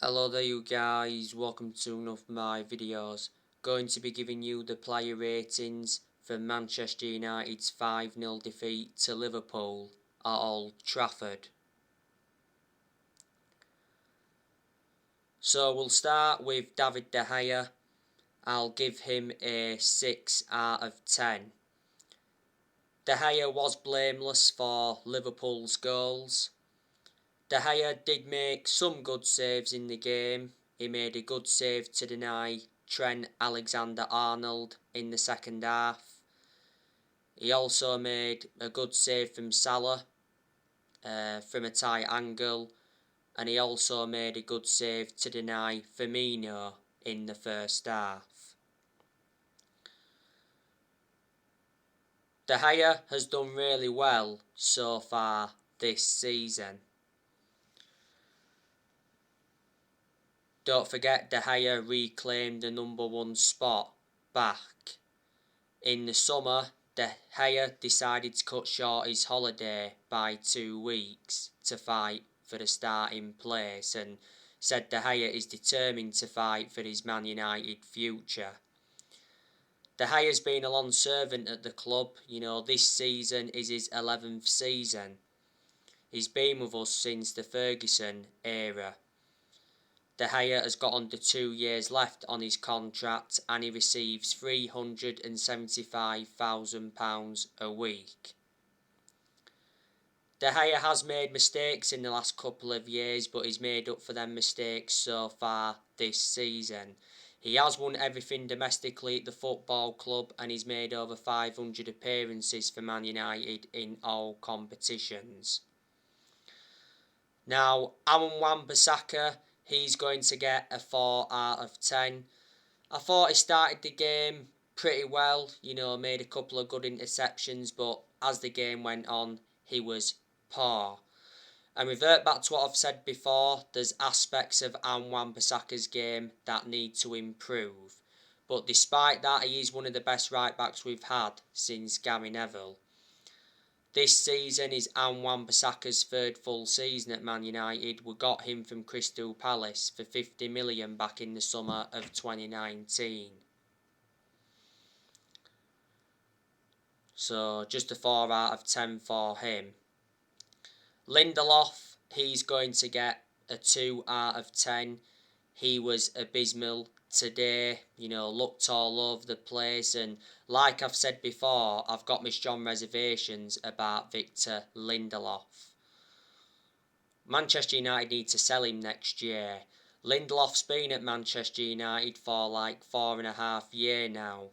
Hello there you guys, welcome to one of my videos. Going to be giving you the player ratings for Manchester United's 5-0 defeat to Liverpool at Old Trafford. So we'll start with David De Gea. I'll give him a 6 out of 10. De Gea was blameless for Liverpool's goals. De Gea did make some good saves in the game. He made a good save to deny Trent Alexander-Arnold in the second half. He also made a good save from Salah from a tight angle, and he also made a good save to deny Firmino in the first half. De Gea has done really well so far this season. Don't forget, De Gea reclaimed the #1 spot back. In the summer, De Gea decided to cut short his holiday by 2 weeks to fight for the starting place, and said De Gea is determined to fight for his Man United future. De Gea's been a long servant at the club. This season is his 11th season. He's been with us since the Ferguson era. De Gea has got under 2 years left on his contract, and he receives £375,000 a week. De Gea has made mistakes in the last couple of years, but he's made up for them mistakes so far this season. He has won everything domestically at the football club, and he's made over 500 appearances for Man United in all competitions. Now, Juan Basaka, he's going to get a 4 out of 10. I thought he started the game pretty well, made a couple of good interceptions, but as the game went on, he was poor. And revert back to what I've said before, there's aspects of Juan Basaka's game that need to improve. But despite that, he is one of the best right-backs we've had since Gary Neville. This season is Juan Basaka's 3rd full season at Man United. We got him from Crystal Palace for $50 million back in the summer of 2019. So just a 4 out of 10 for him. Lindelof, he's going to get a 2 out of 10. He was abysmal today, looked all over the place, and like I've said before, I've got my strong reservations about Victor Lindelof. Manchester United need to sell him next year. Lindelof's been at Manchester United for like 4.5 years now.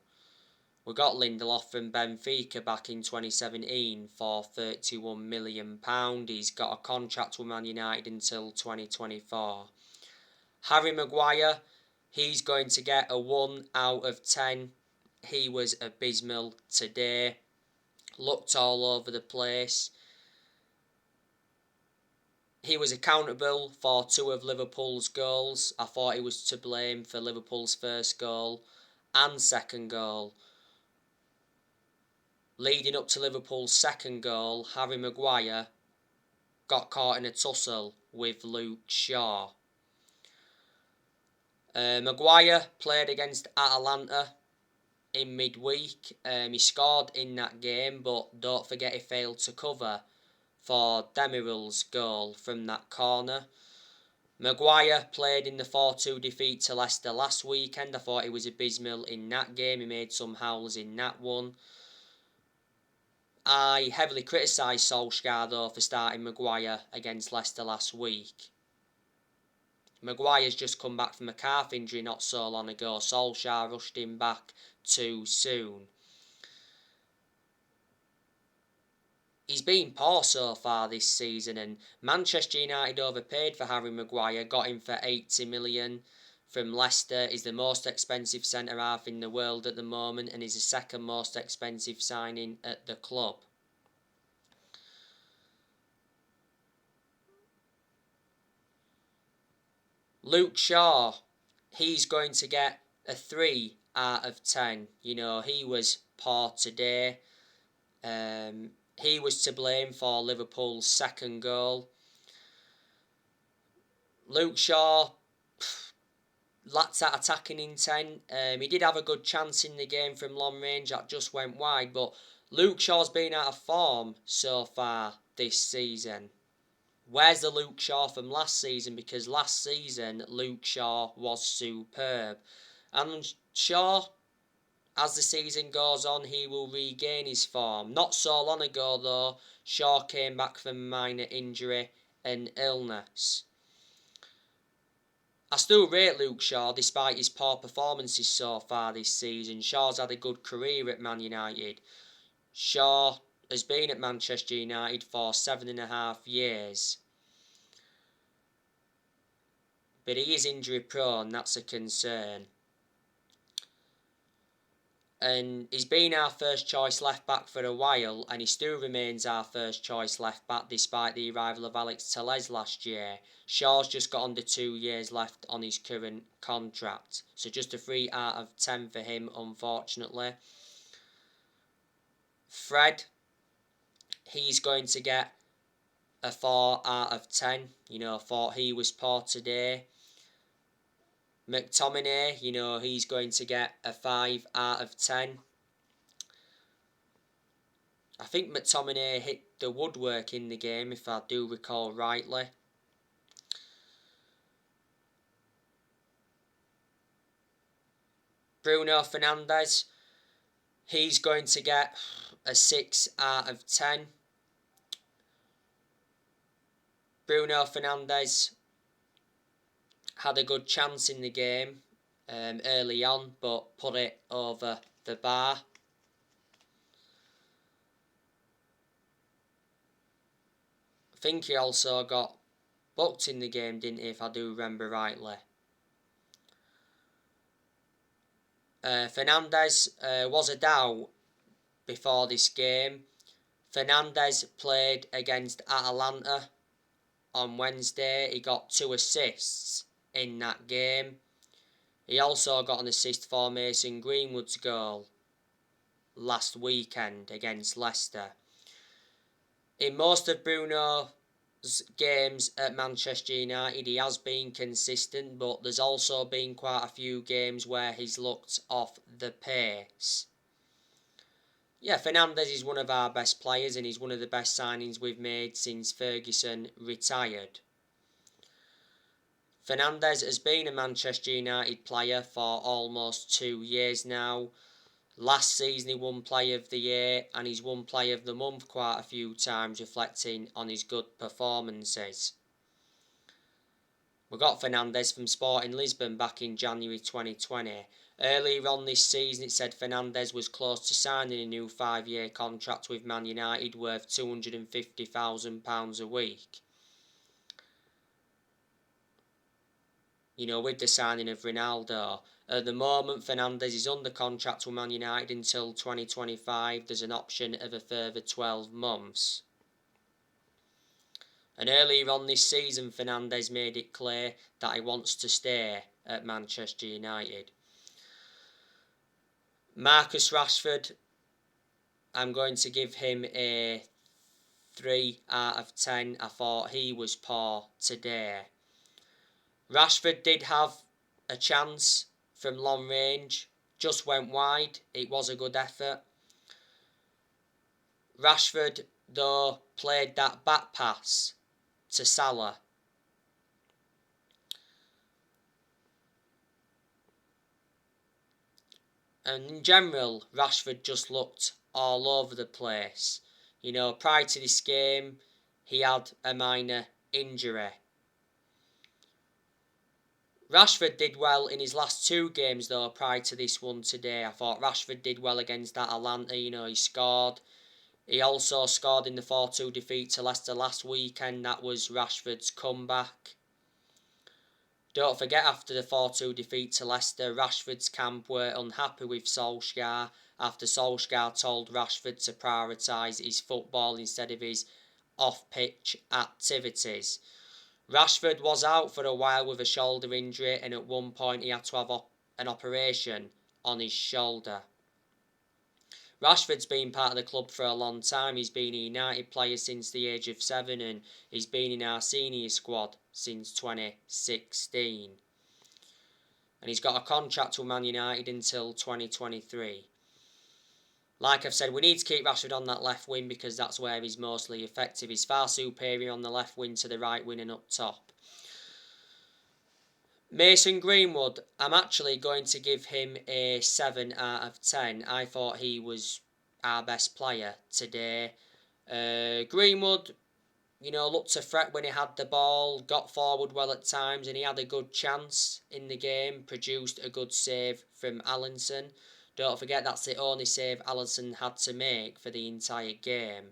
We got Lindelof from Benfica back in 2017 for £31 million. He's got a contract with Man United until 2024. Harry Maguire, he's going to get a 1 out of 10. He was abysmal today. Looked all over the place. He was accountable for 2 of Liverpool's goals. I thought he was to blame for Liverpool's first goal and second goal. Leading up to Liverpool's second goal, Harry Maguire got caught in a tussle with Luke Shaw. Maguire played against Atalanta in midweek. He scored in that game, but don't forget he failed to cover for Demiril's goal from that corner. Maguire played in the 4-2 defeat to Leicester last weekend. I thought he was abysmal in that game. He made some howls in that one. I heavily criticised Solskjaer though for starting Maguire against Leicester last week. Maguire's just come back from a calf injury not so long ago. Solskjaer rushed him back too soon. He's been poor so far this season, and Manchester United overpaid for Harry Maguire, got him for £80 million from Leicester. He's the most expensive centre-half in the world at the moment, and he's the second most expensive signing at the club. Luke Shaw, he's going to get a 3 out of 10. He was poor today. He was to blame for Liverpool's second goal. Luke Shaw lacked that attacking intent. He did have a good chance in the game from long range that just went wide, but Luke Shaw's been out of form so far this season. Where's the Luke Shaw from last season? Because last season Luke Shaw was superb. And Shaw, as the season goes on, he will regain his form. Not so long ago though, Shaw came back from a minor injury and illness. I still rate Luke Shaw despite his poor performances so far this season. Shaw's had a good career at Man United. Shaw has been at Manchester United for 7.5 years. But he is injury prone, that's a concern. And he's been our first choice left back for a while, and he still remains our first choice left back despite the arrival of Alex Telles last year. Shaw's just got under 2 years left on his current contract, so just a 3 out of 10 for him, unfortunately. Fred, he's going to get a 4 out of 10. Thought he was poor today. McTominay, he's going to get a 5 out of 10. I think McTominay hit the woodwork in the game, if I do recall rightly. Bruno Fernandez, he's going to get a 6 out of 10. Bruno Fernandez had a good chance in the game early on, but put it over the bar. I think he also got booked in the game, didn't he, if I do remember rightly. Fernandez was a doubt before this game. Fernandez played against Atalanta on Wednesday. He got 2 assists in that game. He also got an assist for Mason Greenwood's goal last weekend against Leicester. In most of Bruno's games at Manchester United, he has been consistent, but there's also been quite a few games where he's looked off the pace. Yeah, Fernandez is one of our best players, and he's one of the best signings we've made since Ferguson retired. Fernandez has been a Manchester United player for almost 2 years now. Last season he won Player of the Year, and he's won Player of the Month quite a few times, reflecting on his good performances. We got Fernandez from Sporting Lisbon back in January 2020. Earlier on this season it said Fernandez was close to signing a new 5-year contract with Man United worth £250,000 a week. With the signing of Ronaldo. At the moment, Fernandez is under contract with Man United until 2025. There's an option of a further 12 months. And earlier on this season, Fernandez made it clear that he wants to stay at Manchester United. Marcus Rashford, I'm going to give him a 3 out of 10. I thought he was poor today. Rashford did have a chance from long range, just went wide. It was a good effort. Rashford, though, played that back pass to Salah. And in general, Rashford just looked all over the place. Prior to this game, he had a minor injury. Rashford did well in his last 2 games though, prior to this one today. I thought Rashford did well against Atalanta, he scored. He also scored in the 4-2 defeat to Leicester last weekend. That was Rashford's comeback. Don't forget, after the 4-2 defeat to Leicester, Rashford's camp were unhappy with Solskjaer after Solskjaer told Rashford to prioritise his football instead of his off-pitch activities. Rashford was out for a while with a shoulder injury, and at one point he had to have an operation on his shoulder. Rashford's been part of the club for a long time. He's been a United player since the age of 7, and he's been in our senior squad since 2016. and he's got a contract with Man United until 2023. Like I've said, we need to keep Rashford on that left wing because that's where he's mostly effective. He's far superior on the left wing to the right wing and up top. Mason Greenwood, I'm actually going to give him a 7 out of 10. I thought he was our best player today. Greenwood, looked a threat when he had the ball, got forward well at times, and he had a good chance in the game, produced a good save from Alisson. Don't forget that's the only save Alisson had to make for the entire game.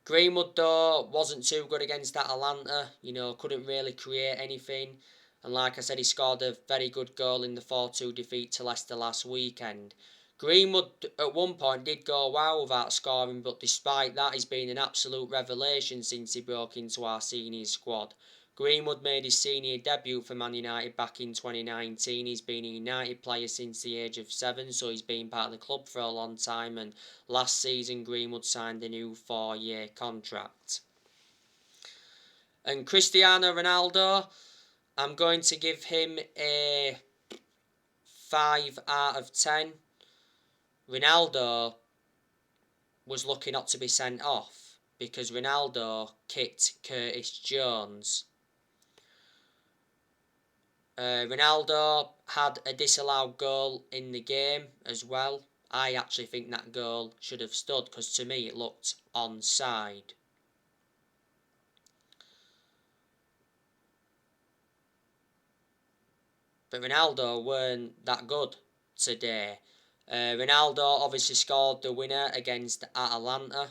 Greenwood, though, wasn't too good against Atalanta. Couldn't really create anything. And like I said, he scored a very good goal in the 4-2 defeat to Leicester last weekend. Greenwood, at one point, did go wow without scoring, but despite that, he's been an absolute revelation since he broke into our senior squad. Greenwood made his senior debut for Man United back in 2019. He's been a United player since the age of 7, so he's been part of the club for a long time. And last season, Greenwood signed a new 4-year contract. And Cristiano Ronaldo, I'm going to give him a 5 out of 10. Ronaldo was lucky not to be sent off because Ronaldo kicked Curtis Jones. Ronaldo had a disallowed goal in the game as well. I actually think that goal should have stood because to me it looked onside. But Ronaldo weren't that good today. Ronaldo obviously scored the winner against Atalanta,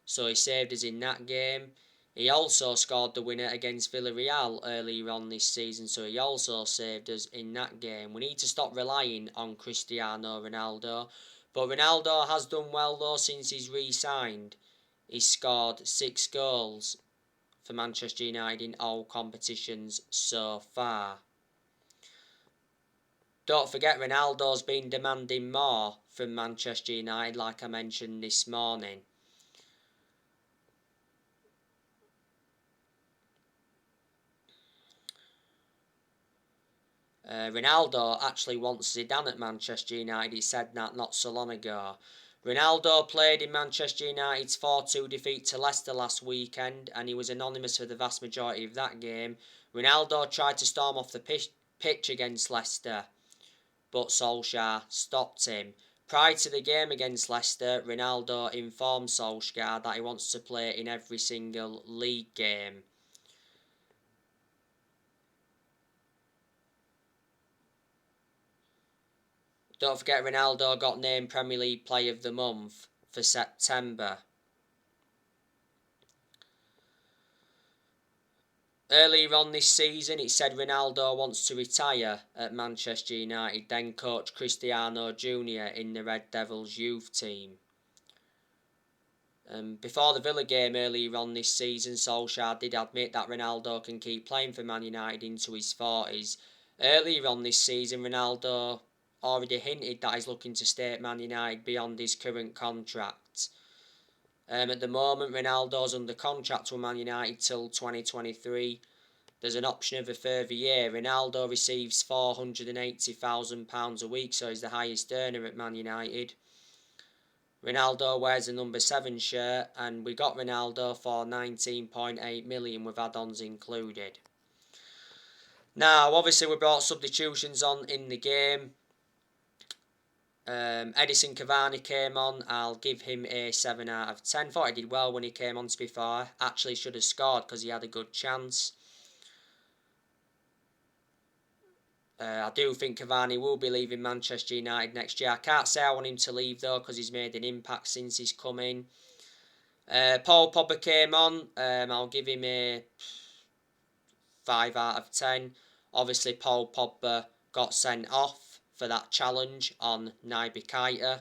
so he saved us in that game. He also scored the winner against Villarreal earlier on this season, so he also saved us in that game. We need to stop relying on Cristiano Ronaldo, but Ronaldo has done well though since he's re-signed. He's scored 6 goals for Manchester United in all competitions so far. Don't forget Ronaldo's been demanding more from Manchester United like I mentioned this morning. Ronaldo actually wants Zidane at Manchester United. He said that not so long ago. Ronaldo played in Manchester United's 4-2 defeat to Leicester last weekend and he was anonymous for the vast majority of that game. Ronaldo tried to storm off the pitch against Leicester, but Solskjaer stopped him. Prior to the game against Leicester, Ronaldo informed Solskjaer that he wants to play in every single league game. Don't forget Ronaldo got named Premier League Player of the Month for September. Earlier on this season, it said Ronaldo wants to retire at Manchester United, then coach Cristiano Jr. in the Red Devils youth team. Before the Villa game earlier on this season, Solskjaer did admit that Ronaldo can keep playing for Man United into his 40s. Earlier on this season, Ronaldo already hinted that he's looking to stay at Man United beyond his current contract. At the moment, Ronaldo's under contract with Man United till 2023. There's an option of a further year. Ronaldo receives £480,000 a week, so he's the highest earner at Man United. Ronaldo wears a number 7 shirt, and we got Ronaldo for 19.8 million with add-ons included. Now, obviously, we brought substitutions on in the game. Edison Cavani came on. I'll give him a 7 out of 10. Thought he did well when he came on, to be fair. Actually should have scored because he had a good chance. I do think Cavani will be leaving Manchester United next year. I can't say I want him to leave though because he's made an impact since he's come in. Paul Pogba came on. I'll give him a 5 out of 10. Obviously, Paul Pogba got sent off for that challenge on Naby Keita.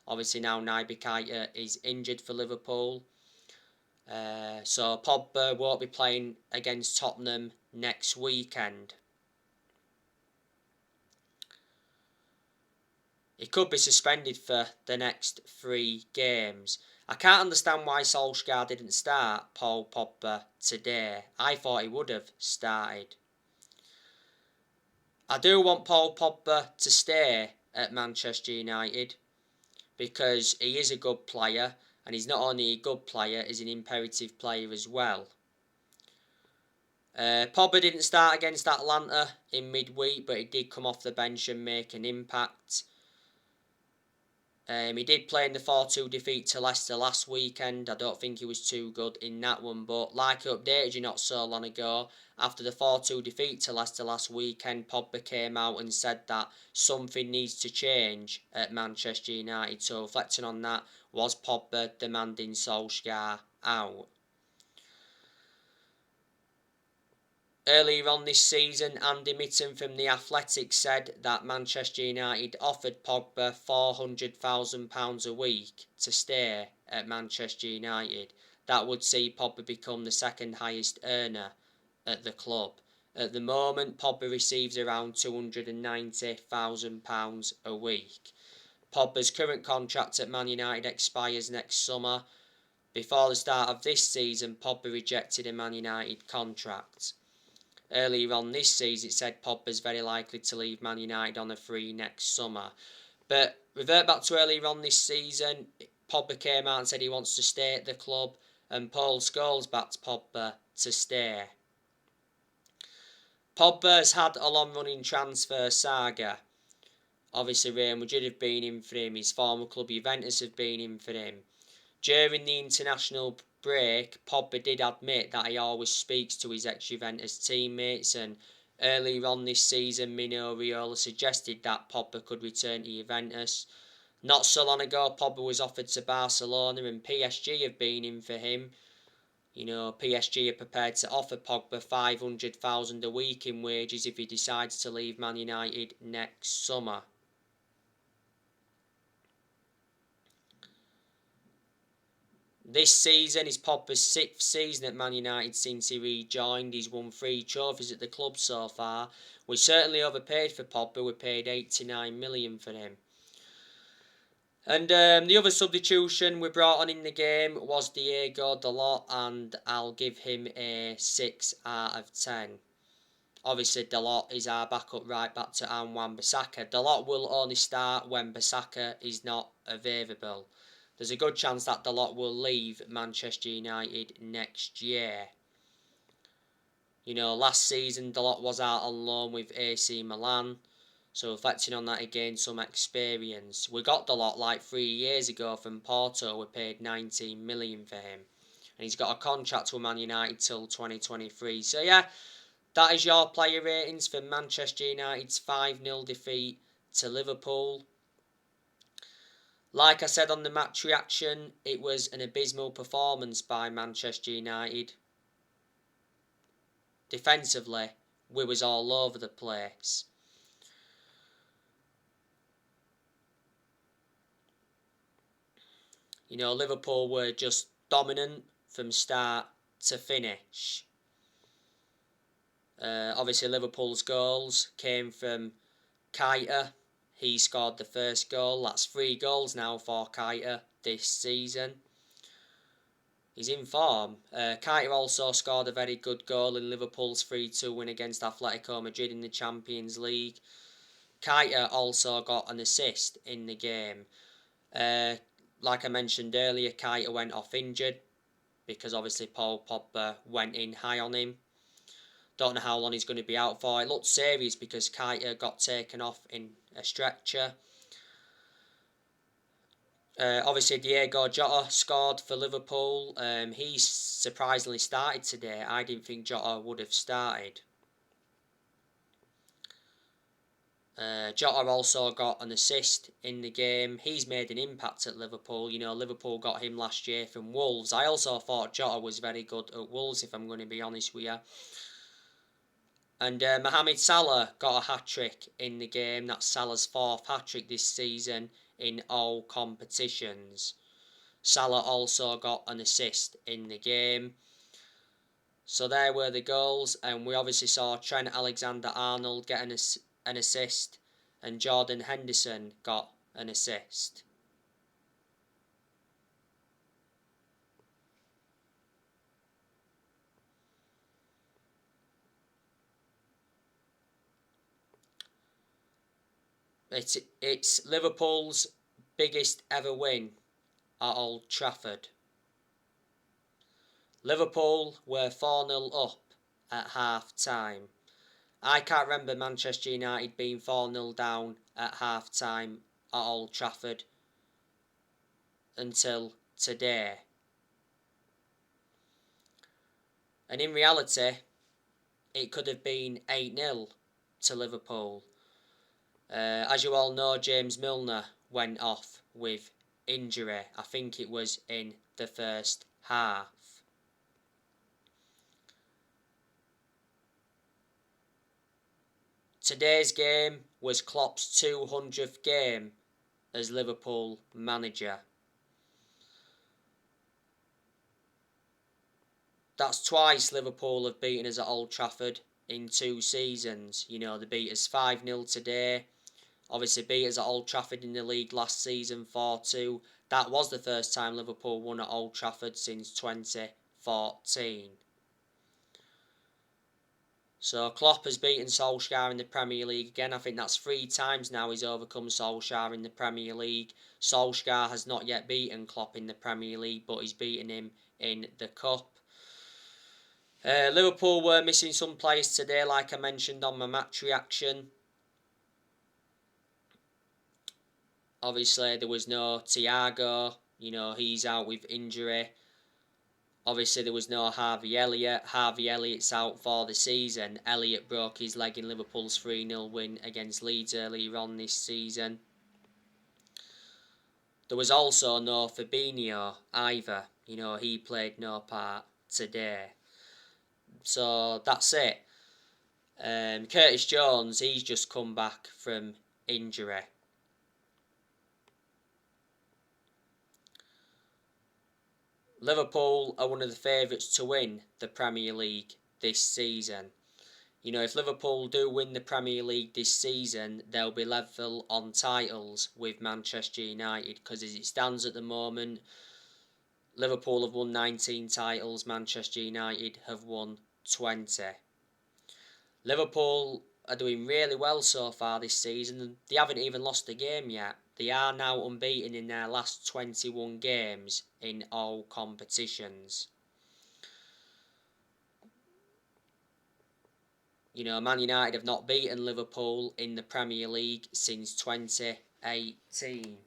Obviously now Naby Keita is injured for Liverpool. So Pogba won't be playing against Tottenham next weekend. He could be suspended for the next 3 games. I can't understand why Solskjaer didn't start Paul Pogba today. I thought he would have started. I do want Paul Pogba to stay at Manchester United because he is a good player, and he's not only a good player, he's an imperative player as well. Pogba didn't start against Atlanta in midweek, but he did come off the bench and make an impact. He did play in the 4-2 defeat to Leicester last weekend. I don't think he was too good in that one, but like I updated you not so long ago, after the 4-2 defeat to Leicester last weekend, Pogba came out and said that something needs to change at Manchester United. So reflecting on that, was Pogba demanding Solskjaer out? Earlier on this season, Andy Mitten from The Athletic said that Manchester United offered Pogba £400,000 a week to stay at Manchester United. That would see Pogba become the second highest earner at the club. At the moment, Pogba receives around £290,000 a week. Pogba's current contract at Man United expires next summer. Before the start of this season, Pogba rejected a Man United contract. Earlier on this season, it said Pogba's very likely to leave Man United on a free next summer. But revert back to earlier on this season, Pogba came out and said he wants to stay at the club, and Paul Scholes backed Pogba to stay. Pogba has had a long-running transfer saga. Obviously, Real Madrid have been in for him. His former club Juventus have been in for him. During the international break, Pogba did admit that he always speaks to his ex-Juventus teammates, and earlier on this season, Mino Raiola suggested that Pogba could return to Juventus. Not so long ago, Pogba was offered to Barcelona, and PSG have been in for him. You know, PSG are prepared to offer Pogba $500,000 a week in wages if he decides to leave Man United next summer. This season is Pogba's 6th season at Man United since he rejoined. He's won 3 trophies at the club so far. We certainly overpaid for Pogba. We paid $89 million for him. And the other substitution we brought on in the game was Diego Dalot, and I'll give him a 6 out of 10. Obviously, Dalot is our backup right back to Juan Basaka. Dalot will only start when Basaka is not available. There's a good chance that Dalot will leave Manchester United next year. You know, last season Dalot was out on loan with AC Milan. So reflecting on that, he gained some experience. We got Dalot like 3 years ago from Porto. We paid 19 million for him. And he's got a contract with Man United till 2023. So yeah, that is your player ratings for Manchester United's 5-0 defeat to Liverpool. Like I said on the match reaction, it was an abysmal performance by Manchester United. Defensively, we was all over the place. You know, Liverpool were just dominant from start to finish. Obviously, Liverpool's goals came from Keita. He scored the first goal. That's 3 goals now for Keita this season. He's in form. Keita also scored a very good goal in Liverpool's 3-2 win against Atletico Madrid in the Champions League. Keita also got an assist in the game. Like I mentioned earlier, Keita went off injured because obviously Paul Pogba went in high on him. Don't know how long he's going to be out for. It looked serious because Keita got taken off in a stretcher. Obviously, Diego Jota scored for Liverpool. He surprisingly started today. I didn't think Jota would have started. Jota also got an assist in the game. He's made an impact at Liverpool. You know, Liverpool got him last year from Wolves. I also thought Jota was very good at Wolves, if I'm going to be honest with you. And Mohamed Salah got a hat-trick in the game. That's Salah's 4th hat-trick this season in all competitions. Salah also got an assist in the game. So there were the goals. And we obviously saw Trent Alexander-Arnold get an assist. And Jordan Henderson got an assist. It's Liverpool's biggest ever win at Old Trafford. Liverpool were 4-0 up at half time. I can't remember Manchester United being 4-0 down at half time at Old Trafford until today. And in reality, it could have been 8-0 to Liverpool. As you all know, James Milner went off with injury. I think it was in the first half. Today's game was Klopp's 200th game as Liverpool manager. That's twice Liverpool have beaten us at Old Trafford in 2 seasons. You know, they beat us 5-0 today. Obviously beat us at Old Trafford in the league last season 4-2. That was the first time Liverpool won at Old Trafford since 2014. So Klopp has beaten Solskjaer in the Premier League again. I think that's 3 times now he's overcome Solskjaer in the Premier League. Solskjaer has not yet beaten Klopp in the Premier League, but he's beaten him in the Cup. Liverpool were missing some players today, like I mentioned on my match reaction. Obviously, there was no Thiago. You know, he's out with injury. Obviously, there was no Harvey Elliott. Harvey Elliott's out for the season. Elliott broke his leg in Liverpool's 3-0 win against Leeds earlier on this season. There was also no Fabinho either. You know, he played no part today. So, that's it. Curtis Jones, he's just come back from injury. Liverpool are one of the favourites to win the Premier League this season. You know, if Liverpool do win the Premier League this season, they'll be level on titles with Manchester United, because as it stands at the moment, Liverpool have won 19 titles, Manchester United have won 20. Liverpool are doing really well so far this season. They haven't even lost a game yet. They are now unbeaten in their last 21 games in all competitions. You know, Man United have not beaten Liverpool in the Premier League since 2018.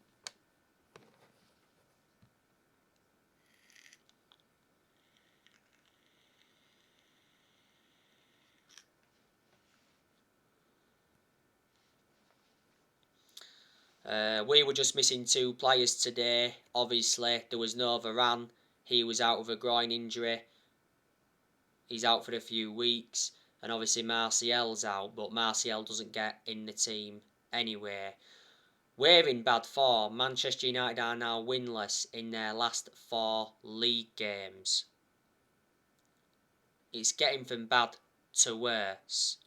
We were just missing 2 players today. Obviously, there was no Varane. He was out with a groin injury. He's out for a few weeks. And obviously Martial's out, but Martial doesn't get in the team anyway. We're in bad form. Manchester United are now winless in their last 4 league games. It's getting from bad to worse.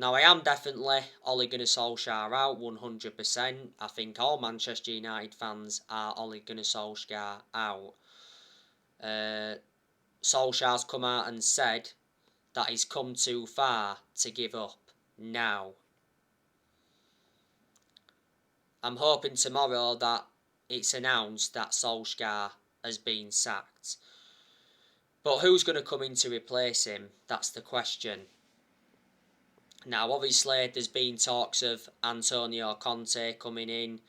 Now, I am definitely Ole Gunnar Solskjaer out 100%. I think all Manchester United fans are Ole Gunnar Solskjaer out. Solskjaer's come out and said that he's come too far to give up now. I'm hoping tomorrow that it's announced that Solskjaer has been sacked. But who's going to come in to replace him? That's the question. Now, obviously, there's been talks of Antonio Conte coming in.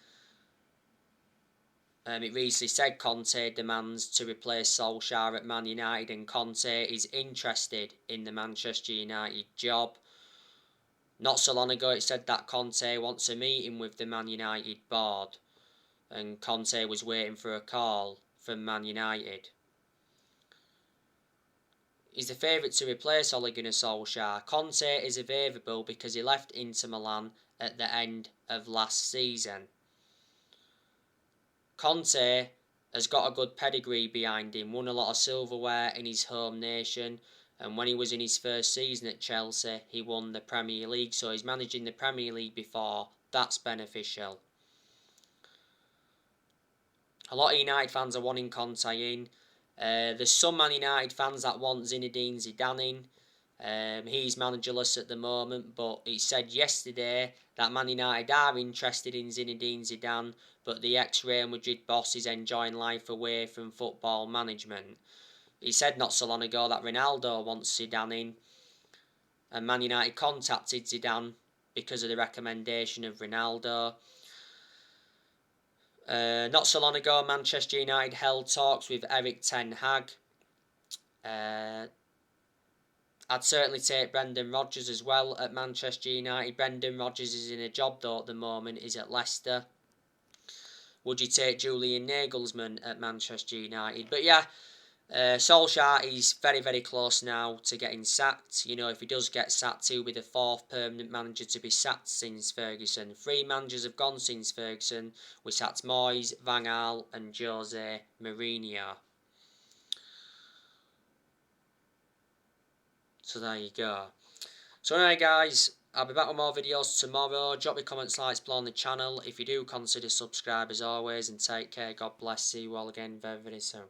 It recently said Conte demands to replace Solskjaer at Man United, and Conte is interested in the Manchester United job. Not so long ago, it said that Conte wants a meeting with the Man United board, and Conte was waiting for a call from Man United. He's the favourite to replace Ole Gunnar Solskjaer. Conte is available because he left Inter Milan at the end of last season. Conte has got a good pedigree behind him, won a lot of silverware in his home nation, and when he was in his first season at Chelsea, he won the Premier League, so he's managing the Premier League before. That's beneficial. A lot of United fans are wanting Conte in. There's some Man United fans that want Zinedine Zidane in. He's managerless at the moment, but he said yesterday that Man United are interested in Zinedine Zidane, but the ex-Real Madrid boss is enjoying life away from football management. He said not so long ago that Ronaldo wants Zidane in, and Man United contacted Zidane because of the recommendation of Ronaldo. Not so long ago, Manchester United held talks with Erik ten Hag. I'd certainly take Brendan Rodgers as well at Manchester United. Brendan Rodgers is in a job though at the moment, he's at Leicester. Would you take Julian Nagelsmann at Manchester United? But yeah, Solskjaer is very, very close now to getting sacked. You know, if he does get sacked, he'll be the 4th permanent manager to be sacked since Ferguson. 3 managers have gone since Ferguson. We sacked Moyes, Van Gaal and Jose Mourinho. So there you go. So anyway guys, I'll be back with more videos tomorrow. Drop your comments, likes below on the channel. If you do, consider subscribe as always, and take care. God bless. See you all again very, very soon.